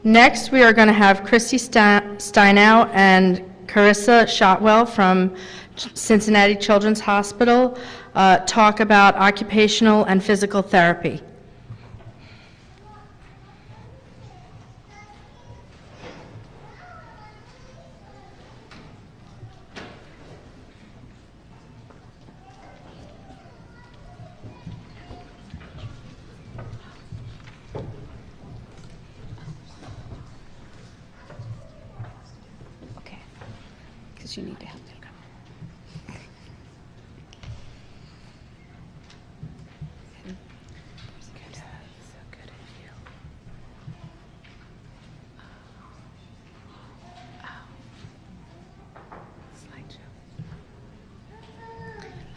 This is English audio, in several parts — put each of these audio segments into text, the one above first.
Next, we are going to have Christy Steinow and Carissa Shotwell from Cincinnati Children's Hospital talk about occupational and physical therapy. You need to help them come.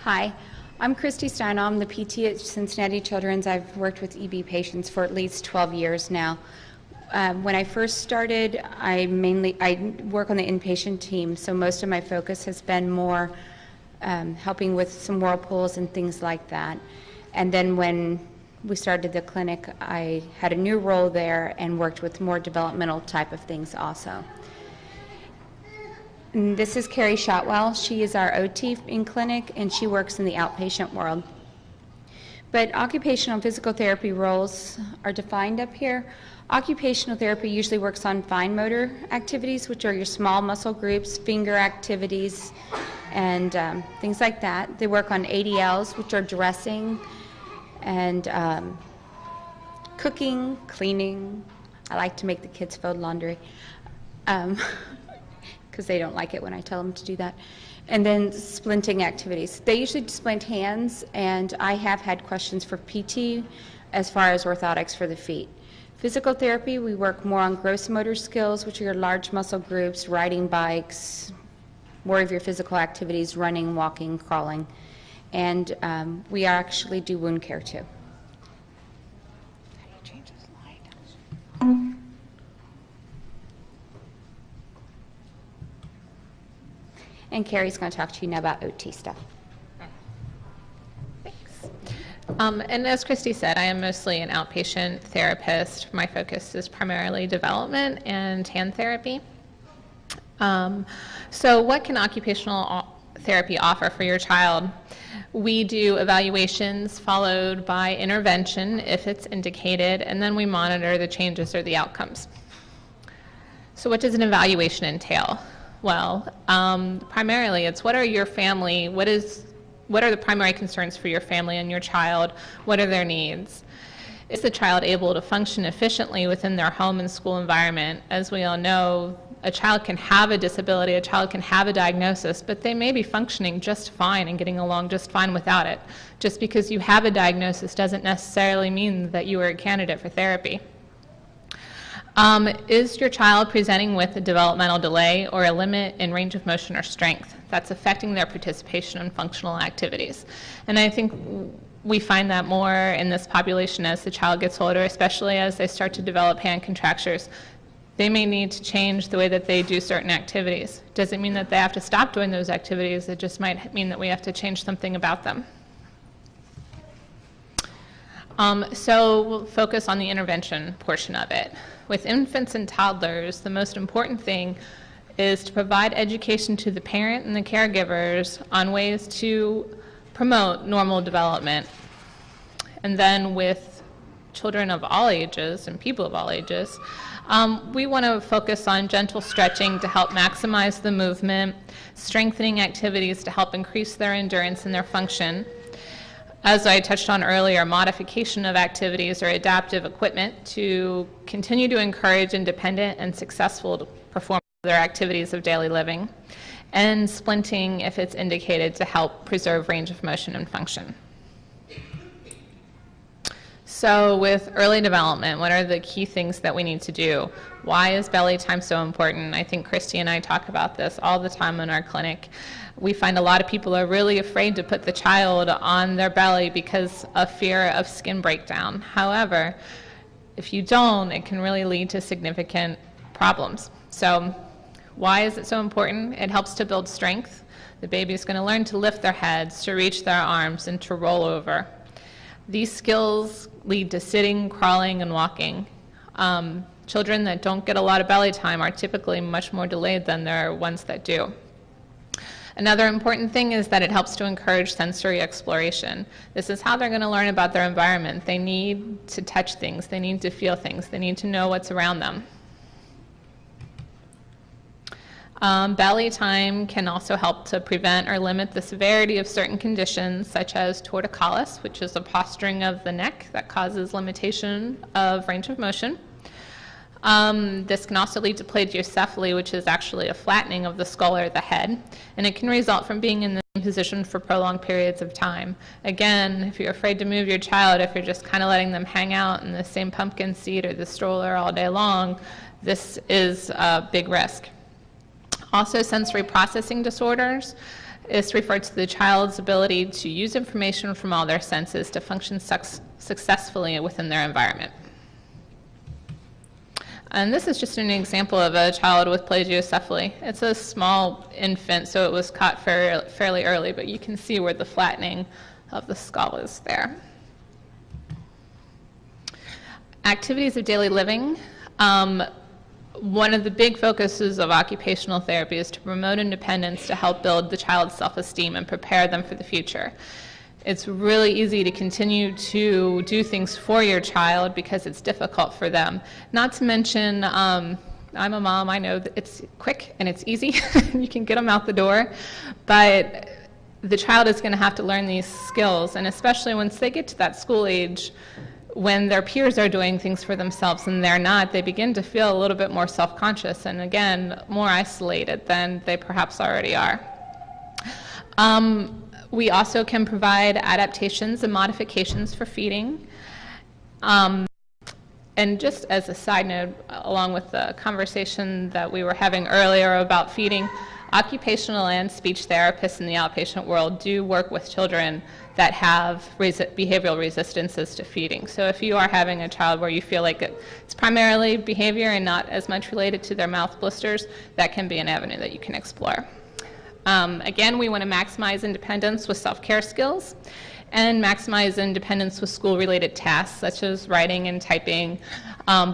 Hi, I'm Christy Stein. I'm the PT at Cincinnati Children's. I've worked with EB patients for at least 12 years now. When I first started, I work on the inpatient team, so most of my focus has been more helping with some whirlpools and things like that. And then when we started the clinic, I had a new role there and worked with more developmental type of things also. And this is Carrie Shotwell. She is our OT in clinic, and she works in the outpatient world. But occupational and physical therapy roles are defined up here. Occupational therapy usually works on fine motor activities, which are your small muscle groups, finger activities, and things like that. They work on ADLs, which are dressing and cooking, cleaning. I like to make the kids fold laundry because they don't like it when I tell them to do that. And then splinting activities. They usually splint hands, and I have had questions for PT as far as orthotics for the feet. Physical therapy, we work more on gross motor skills, which are your large muscle groups, riding bikes, more of your physical activities, running, walking, crawling. And we actually do wound care too. How do you change the slide? And Carrie's going to talk to you now about OT stuff. And as Christy said, I am mostly an outpatient therapist. My focus is primarily development and hand therapy. So what can occupational therapy offer for your child? We do evaluations followed by intervention if it's indicated, and then we monitor the changes or the outcomes. So what does an evaluation entail? Well, primarily it's what are the primary concerns for your family and your child? What are their needs? Is the child able to function efficiently within their home and school environment? As we all know, a child can have a disability, a child can have a diagnosis, but they may be functioning just fine and getting along just fine without it. Just because you have a diagnosis doesn't necessarily mean that you are a candidate for therapy. Is your child presenting with a developmental delay or a limit in range of motion or strength that's affecting their participation in functional activities? And I think we find that more in this population as the child gets older, especially as they start to develop hand contractures. They may need to change the way that they do certain activities. Doesn't mean that they have to stop doing those activities, it just might mean that we have to change something about them. So we'll focus on the intervention portion of it. With infants and toddlers, the most important thing is to provide education to the parent and the caregivers on ways to promote normal development. And then with children of all ages and people of all ages, we want to focus on gentle stretching to help maximize the movement, strengthening activities to help increase their endurance and their function. As I touched on earlier, modification of activities or adaptive equipment to continue to encourage independent and successful performance of their activities of daily living, and splinting if it's indicated to help preserve range of motion and function. So with early development, what are the key things that we need to do? Why is belly time so important? I think Christy and I talk about this all the time in our clinic. We find a lot of people are really afraid to put the child on their belly because of fear of skin breakdown. However, if you don't, it can really lead to significant problems. So why is it so important? It helps to build strength. The baby is going to learn to lift their heads, to reach their arms, and to roll over. These skills lead to sitting, crawling, and walking. Children that don't get a lot of belly time are typically much more delayed than their ones that do. Another important thing is that it helps to encourage sensory exploration. This is how they're going to learn about their environment. They need to touch things, they need to feel things, they need to know what's around them. Belly time can also help to prevent or limit the severity of certain conditions, such as torticollis, which is a posturing of the neck that causes limitation of range of motion. This can also lead to plagiocephaly, which is actually a flattening of the skull or the head, and it can result from being in the same position for prolonged periods of time. Again, if you're afraid to move your child, if you're just kind of letting them hang out in the same pumpkin seat or the stroller all day long, this is a big risk. Also, sensory processing disorders. This refers to the child's ability to use information from all their senses to function successfully within their environment. And this is just an example of a child with plagiocephaly. It's a small infant, so it was caught fairly early, but you can see where the flattening of the skull is there. Activities of daily living. One of the big focuses of occupational therapy is to promote independence to help build the child's self-esteem and prepare them for the future. It's really easy to continue to do things for your child because it's difficult for them. Not to mention, I'm a mom, I know that it's quick and it's easy. You can get them out the door, but the child is going to have to learn these skills, and especially once they get to that school age, when their peers are doing things for themselves and they're not, they begin to feel a little bit more self-conscious and, again, more isolated than they perhaps already are. We also can provide adaptations and modifications for feeding. And just as a side note, along with the conversation that we were having earlier about feeding, occupational and speech therapists in the outpatient world do work with children that have behavioral resistances to feeding. So if you are having a child where you feel like it's primarily behavior and not as much related to their mouth blisters, that can be an avenue that you can explore. Again, we want to maximize independence with self-care skills and maximize independence with school-related tasks such as writing and typing.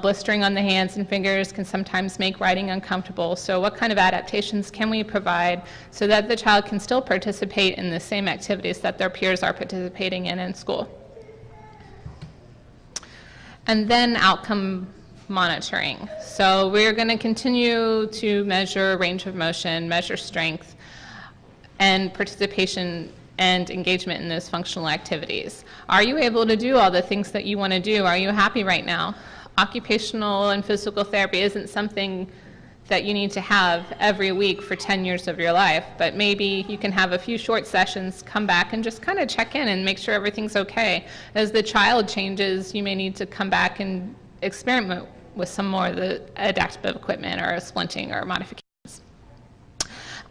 Blistering on the hands and fingers can sometimes make writing uncomfortable. So what kind of adaptations can we provide so that the child can still participate in the same activities that their peers are participating in school? And then outcome monitoring. So we're going to continue to measure range of motion, measure strength, and participation and engagement in those functional activities. Are you able to do all the things that you want to do? Are you happy right now? Occupational and physical therapy isn't something that you need to have every week for 10 years of your life, but maybe you can have a few short sessions, come back and just kind of check in and make sure everything's okay. As the child changes, you may need to come back and experiment with some more of the adaptive equipment or splinting or modifications.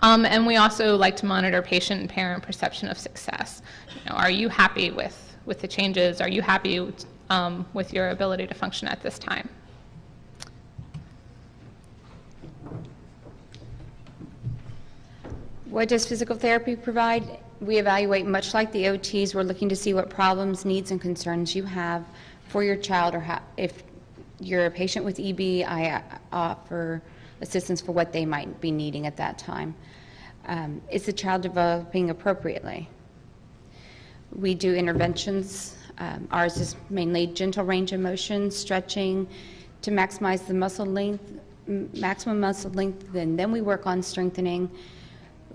And we also like to monitor patient and parent perception of success. Are you happy with the changes? Are you happy with your ability to function at this time? What does physical therapy provide? We evaluate much like the OTs. We're looking to see what problems, needs, and concerns you have for your child, or if you're a patient with EB, I offer assistance for what they might be needing at that time. Is the child developing appropriately? We do interventions. Ours is mainly gentle range of motion, stretching to maximize the muscle length, maximum muscle length, and then we work on strengthening.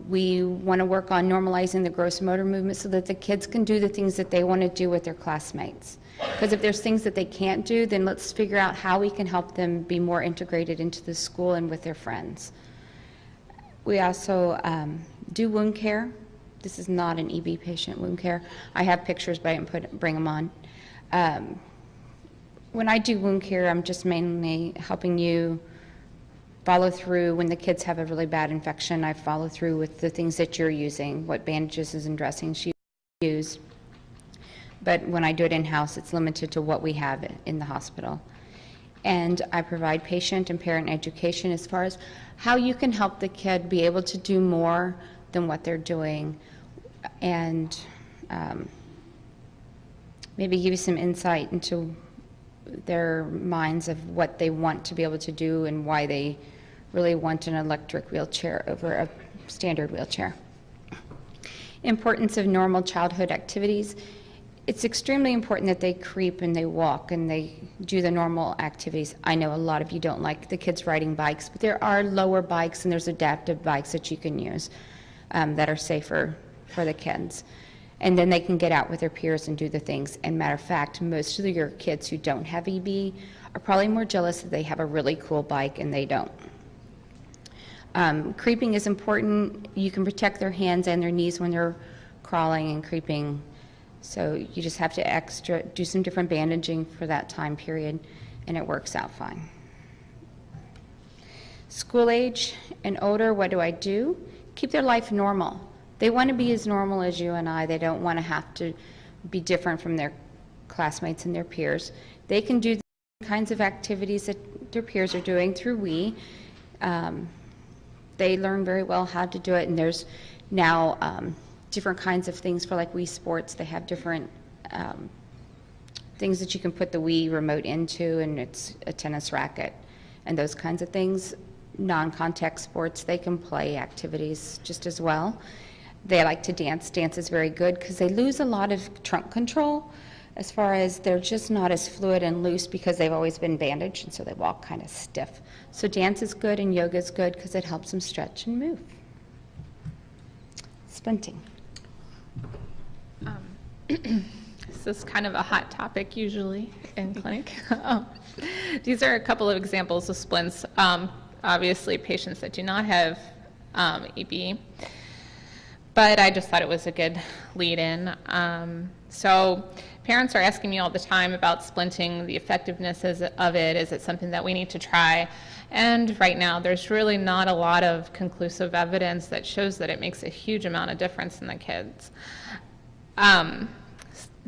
We want to work on normalizing the gross motor movement so that the kids can do the things that they want to do with their classmates. Because if there's things that they can't do, then let's figure out how we can help them be more integrated into the school and with their friends. We also do wound care. This is not an EB patient wound care. I have pictures, but I didn't bring them on. When I do wound care, I'm just mainly helping you follow through. When the kids have a really bad infection, I follow through with the things that you're using, what bandages and dressings you use. But when I do it in-house, it's limited to what we have in the hospital. And I provide patient and parent education as far as how you can help the kid be able to do more than what they're doing, and maybe give you some insight into their minds of what they want to be able to do and why they really want an electric wheelchair over a standard wheelchair. Importance of normal childhood activities. It's extremely important that they creep and they walk and they do the normal activities. I know a lot of you don't like the kids riding bikes, but there are lower bikes and there's adaptive bikes that you can use that are safer for the kids. And then they can get out with their peers and do the things. And matter of fact, most of your kids who don't have EB are probably more jealous that they have a really cool bike and they don't. Creeping is important. You can protect their hands and their knees when they're crawling and creeping. So you just have to do some different bandaging for that time period, and it works out fine. School age and older, what do I do? Keep their life normal. They want to be as normal as you and I. They don't want to have to be different from their classmates and their peers. They can do the kinds of activities that their peers are doing through WE. They learn very well how to do it, and there's now different kinds of things for like Wii Sports. They have different things that you can put the Wii remote into, and it's a tennis racket and those kinds of things. Non-contact sports, they can play activities just as well. They like to dance. Dance is very good because they lose a lot of trunk control as far as they're just not as fluid and loose because they've always been bandaged, and so they walk kind of stiff. So dance is good and yoga is good because it helps them stretch and move. Splinting. This is kind of a hot topic usually in clinic. These are a couple of examples of splints. Obviously, patients that do not have EB, but I just thought it was a good lead-in. So parents are asking me all the time about splinting, the effectiveness of it. Is it something that we need to try? And right now, there's really not a lot of conclusive evidence that shows that it makes a huge amount of difference in the kids.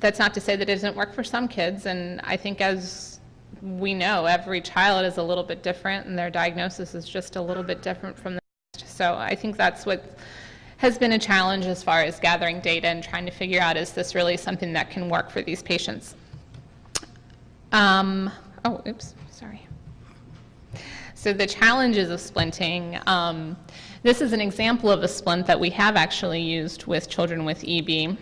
That's not to say that it doesn't work for some kids, and I think as we know, every child is a little bit different, and their diagnosis is just a little bit different from the rest. So I think that's what has been a challenge as far as gathering data and trying to figure out, is this really something that can work for these patients? So the challenges of splinting, this is an example of a splint that we have actually used with children with EB.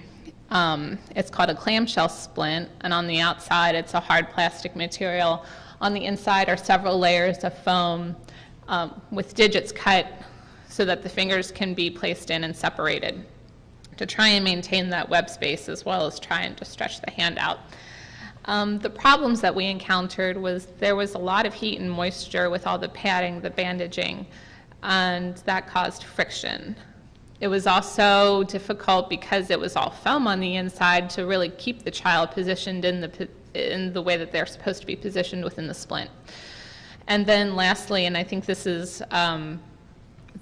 It's called a clamshell splint, and on the outside it's a hard plastic material. On the inside are several layers of foam with digits cut so that the fingers can be placed in and separated to try and maintain that web space as well as trying to stretch the hand out. The problems that we encountered was there was a lot of heat and moisture with all the padding, the bandaging, and that caused friction. It was also difficult because it was all foam on the inside to really keep the child positioned in the way that they're supposed to be positioned within the splint. And then lastly, and I think this is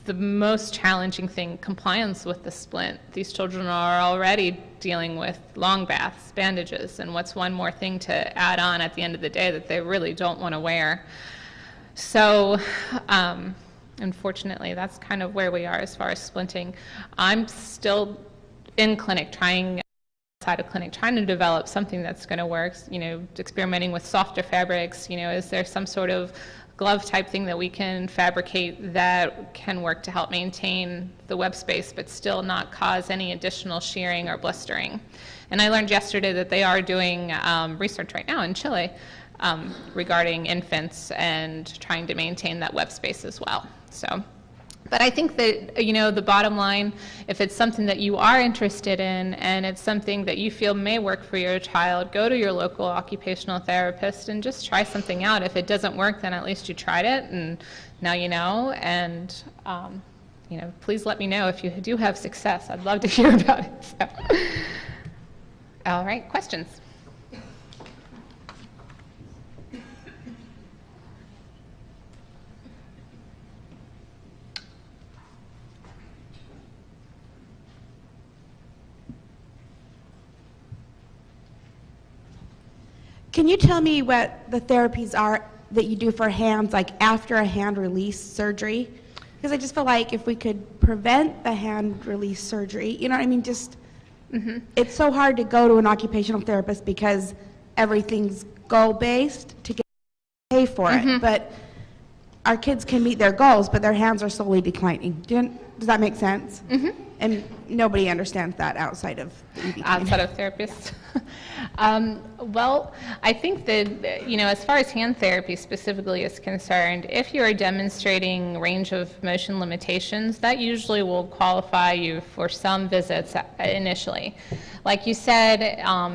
the most challenging thing, compliance with the splint. These children are already dealing with long baths, bandages, and what's one more thing to add on at the end of the day that they really don't want to wear? So unfortunately, that's kind of where we are as far as splinting. I'm still in clinic outside of clinic, trying to develop something that's going to work, experimenting with softer fabrics. Is there some sort of glove type thing that we can fabricate that can work to help maintain the web space but still not cause any additional shearing or blistering? And I learned yesterday that they are doing research right now in Chile regarding infants and trying to maintain that web space as well. But I think that, the bottom line, if it's something that you are interested in and it's something that you feel may work for your child, go to your local occupational therapist and just try something out. If it doesn't work, then at least you tried it, and now you know. And, please let me know if you do have success. I'd love to hear about it. So. All right, questions? Can you tell me what the therapies are that you do for hands, like after a hand release surgery? Because I just feel like if we could prevent the hand release surgery, it's so hard to go to an occupational therapist because everything's goal-based to pay for it, but our kids can meet their goals, but their hands are slowly declining. Does that make sense? And nobody understands that outside of the EB community. Outside of therapists? Well, I think that, as far as hand therapy specifically is concerned, if you are demonstrating range of motion limitations, that usually will qualify you for some visits initially. Like you said,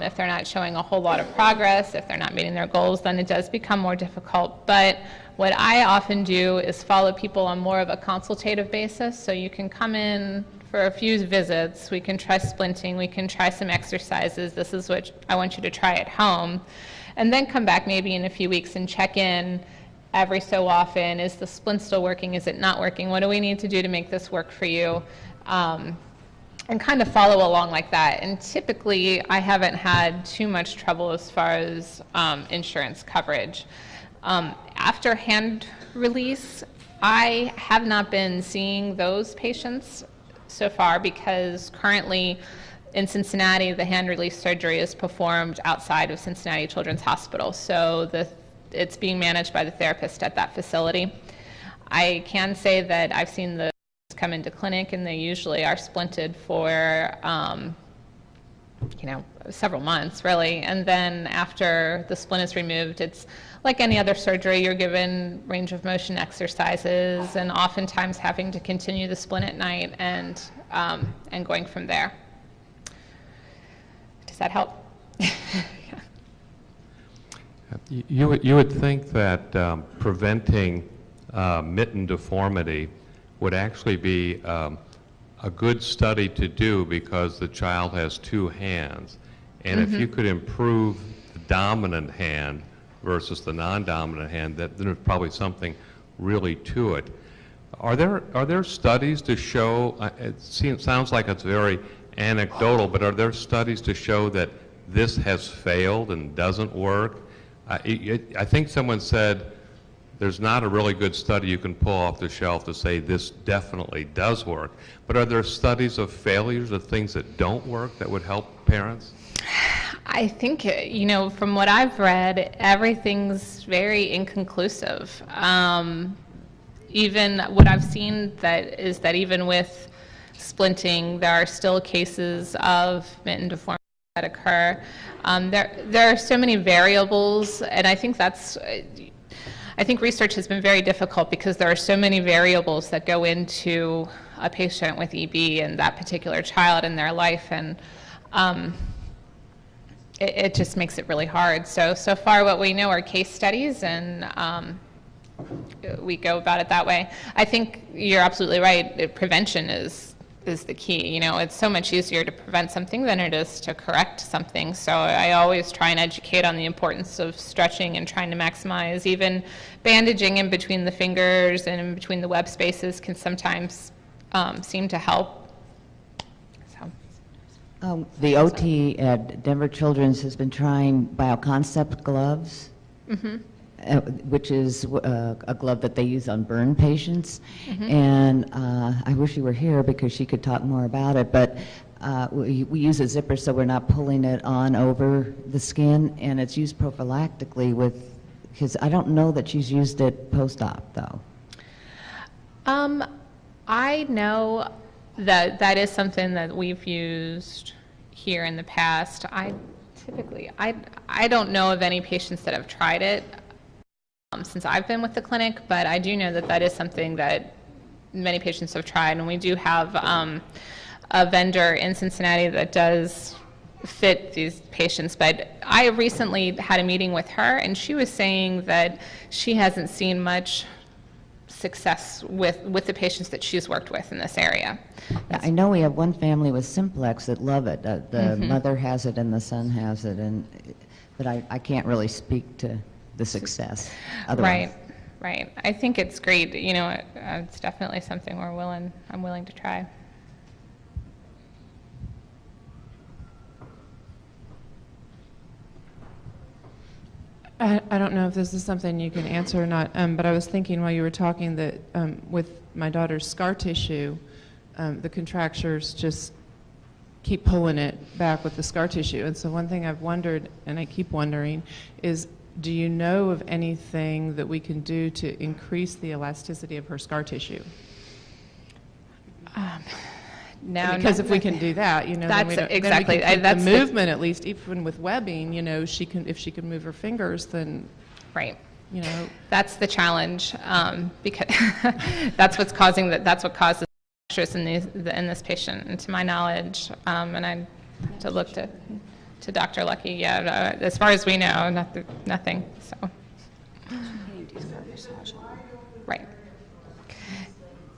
if they're not showing a whole lot of progress, if they're not meeting their goals, then it does become more difficult. But what I often do is follow people on more of a consultative basis, so you can come in for a few visits, we can try splinting, we can try some exercises, this is what I want you to try at home, and then come back maybe in a few weeks and check in every so often, is the splint still working, is it not working, what do we need to do to make this work for you, and kind of follow along like that. And typically I haven't had too much trouble as far as insurance coverage. After hand release, I have not been seeing those patients so far, because currently in Cincinnati, the hand release surgery is performed outside of Cincinnati Children's Hospital. So it's being managed by the therapist at that facility. I can say that I've seen the come into clinic, and they usually are splinted for several months, really. And then after the splint is removed, it's like any other surgery, you're given range of motion exercises, and oftentimes having to continue the splint at night and going from there. Does that help? You would think that preventing mitten deformity would actually be a good study to do, because the child has two hands. And if you could improve the dominant hand versus the non-dominant hand, then there's probably something really to it. Are there studies to show, sounds like it's very anecdotal, but are there studies to show that this has failed and doesn't work? I think someone said there's not a really good study you can pull off the shelf to say this definitely does work. But are there studies of failures, of things that don't work, that would help parents? I think, from what I've read, everything's very inconclusive. Even what I've seen is that even with splinting, there are still cases of mitten deformity that occur. There are so many variables, and I think research has been very difficult, because there are so many variables that go into a patient with EB and that particular child in their life, and it just makes it really hard. So far what we know are case studies, and we go about it that way. I think you're absolutely right. Prevention is the key. It's so much easier to prevent something than it is to correct something. So I always try and educate on the importance of stretching and trying to maximize. Even bandaging in between the fingers and in between the web spaces can sometimes seem to help. The OT at Denver Children's has been trying Bioconcept gloves, which is a glove that they use on burn patients. And I wish you were here, because she could talk more about it. But we use a zipper, so we're not pulling it on over the skin, and it's used prophylactically because I don't know that she's used it post-op, though. I know that is something that we've used here in the past. I don't know of any patients that have tried it since I've been with the clinic, but I do know that is something that many patients have tried, and we do have a vendor in Cincinnati that does fit these patients. But I recently had a meeting with her, and she was saying that she hasn't seen much success with the patients that she's worked with in this area. I know we have one family with Simplex that love it. The mother has it and the son has it, but I can't really speak to the success. Otherwise. Right. I think it's great. It's definitely something I'm willing to try. I don't know if this is something you can answer or not, but I was thinking while you were talking that with my daughter's scar tissue, the contractures just keep pulling it back with the scar tissue. And so one thing I've wondered, and I keep wondering, is Do you know of anything that we can do to increase the elasticity of her scar tissue? No, Because if we can do that, then That's we don't, exactly- then we can keep that's the the- movement, at least, even with webbing, if she can move her fingers, then, Right. That's the challenge, because that's what causes stress in this patient, and to my knowledge, and I to look to Dr. Lucky, yeah, as far as we know, nothing, so. Right.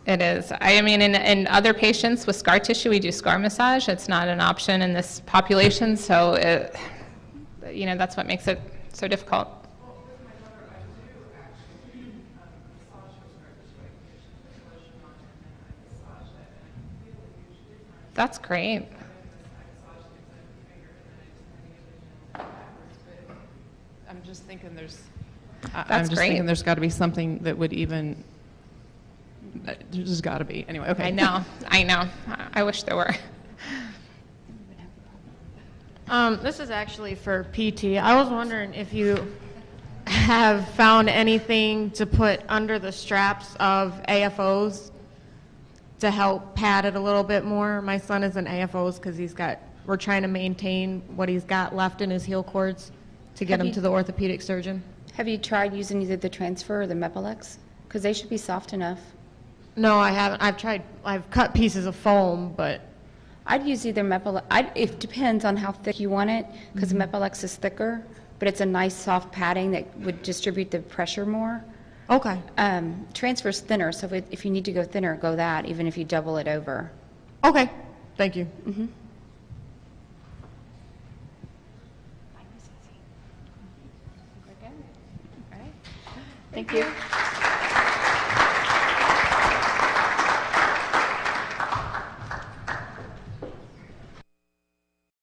It is. I mean, in other patients with scar tissue, we do scar massage. It's not an option in this population, so that's what makes it so difficult. That's great. I'm just thinking That's great. thinking there's got to be something that would even, there's just got to be. Anyway, okay. I know. I wish there were. This is actually for PT. I was wondering if you have found anything to put under the straps of AFOs to help pad it a little bit more. My son is in AFOs because we're trying to maintain what he's got left in his heel cords to get him to the orthopedic surgeon. Have you tried using either the Transfer or the Mepilex? Because they should be soft enough. No, I haven't. I've cut pieces of foam, but I'd use either Mepilex. It depends on how thick you want it, because the Mepilex is thicker, but it's a nice soft padding that would distribute the pressure more. okay. Transfer's thinner, so if you need to go thinner, go that, even if you double it over. Okay. Thank you. Thank you.